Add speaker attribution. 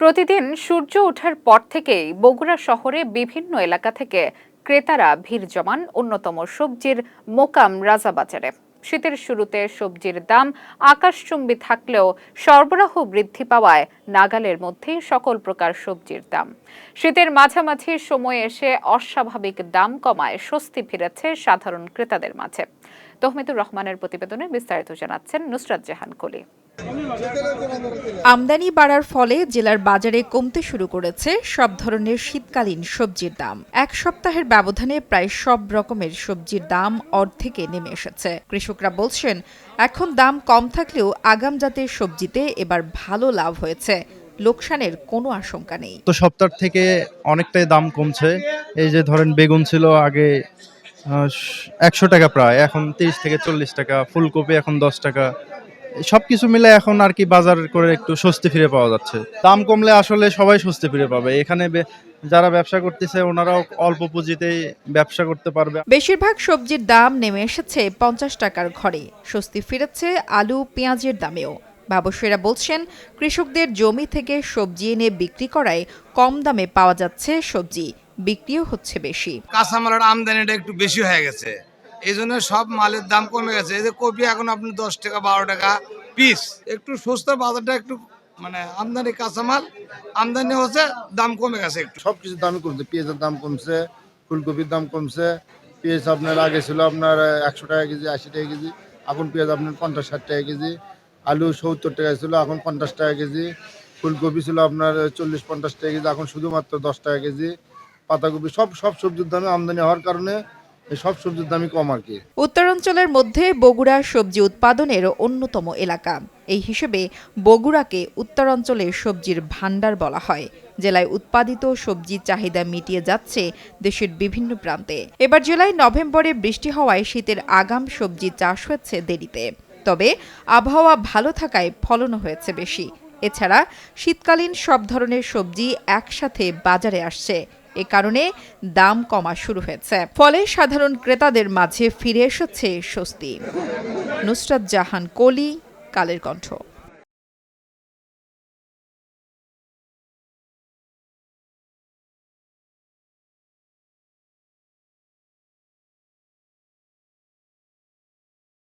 Speaker 1: প্রতিদিন সূর্য ওঠার পর থেকেই বগুড়া শহরে বিভিন্ন এলাকা থেকে ক্রেতারা ভিড় জমান অন্যতম সবজির মোকাম রাজাবাজারে। শীতের শুরুতে সবজির দাম আকাশচুম্বী থাকলেও সরবরাহ বৃদ্ধি পাওয়ায় নাগালের মধ্যেই সকল প্রকার সবজির দাম। শীতের মাঝামাঝি সময়ে এসে অস্বাভাবিক দাম কমায় স্বস্তি ফিরেছে সাধারণ ক্রেতাদের মাঝে। তহমিদুর রহমানের প্রতিবেদনে বিস্তারিত জানাচ্ছেন নুসরাত জাহান কলি।
Speaker 2: আমদানি বাড়ার ফলে জেলার বাজারে কমতে শুরু করেছে সব ধরনের শীতকালীন সবজির দাম। এক সপ্তাহের ব্যবধানে প্রায় সব রকমের সবজির দাম অর্ধেকে নেমে এসেছে। কৃষকরা বলছেন, এখন দাম কম থাকলেও আগাম জাতের সবজিতে এবার ভালো লাভ হয়েছে, লোকসানের কোনো আশঙ্কা নেই।
Speaker 3: তো সপ্তাহ থেকে অনেকটাই দাম কমছে। এই যে ধরেন বেগুন ছিল আগে ১০০ টাকা প্রায়, এখন ৩০ থেকে ৪০ টাকা, ফুলকপি এখন ১০ টাকা। সবকিছু মিলে এখন আর কি বাজার করে একটু স্বস্তি ফিরে পাওয়া যাচ্ছে। দাম কমলে আসলে সবাই স্বস্তি ফিরে পাবে। এখানে যারা ব্যবসা করতেছে ওনারাও অল্প পুঁজিতেই ব্যবসা করতে পারবে।
Speaker 2: বেশিরভাগ সবজির দাম নেমে এসেছে ৫০ টাকার ঘরে। স্বস্তি ফিরেছে আলু, পেঁয়াজের দামেও। ব্যবসায়ীরা বলছেন, কৃষকদের জমি থেকে সবজি এনে বিক্রি করায় কম দামে পাওয়া যাচ্ছে সবজি, বিক্রিও হচ্ছে বেশি।
Speaker 4: কাঁচামালের আমদানিটা একটু বেশি হয়ে গেছে, এই জন্য সব মালের দাম কমে গেছে। এই যে কপি এখন আপনি 10 টাকা 12 টাকা পিস, একটু সস্তা বাজারটা একটু আমদানি কাঁচামাল আমদানি হচ্ছে, দাম কমে গেছে একটু।
Speaker 5: সবকিছুর দামই কমছে, পেঁয়াজের দাম কমছে, ফুলকপির দাম কমছে। পেঁয়াজ আপনার আগে ছিল আপনার ১০০ টাকা কেজি, ৮০ টাকা কেজি, এখন পেঁয়াজ আপনার ৫০-৬০ টাকা কেজি। আলু ৭০ টাকা ছিল, এখন ৫০ টাকা কেজি। ফুলকপি ছিল আপনার ৪০-৫০ টাকা কেজি, এখন শুধুমাত্র ১০ টাকা কেজি। পাতাকপি সব সবজির দামে আমদানি হওয়ার কারণে সব সবজির দামই কম আর কি।
Speaker 2: উত্তরাঞ্চলের মধ্যে বগুড়া সবজি উৎপাদনের অন্যতম এলাকা। এই হিসেবে বগুড়াকে উত্তরাঞ্চলের সবজির ভান্ডার বলা হয়। জেলায় উৎপাদিত সবজির চাহিদা মিটিয়ে যাচ্ছে দেশের বিভিন্ন প্রান্তে। এবার জেলায় নভেম্বরে বৃষ্টি হওয়ায় শীতের আগাম সবজি চাষ হয়েছে দেরিতে। তবে আবহাওয়া ভালো থাকায় ফলনও হয়েছে বেশি। এছাড়া শীতকালীন সব ধরনের সবজি একসাথে বাজারে আসছে। এ কারণে দাম কমা শুরু হয়েছে, ফলে সাধারণ ক্রেতাদের মাঝে ফিরে এসেছে স্বস্তি। নুসরাত জাহান কলি, কালের কণ্ঠ।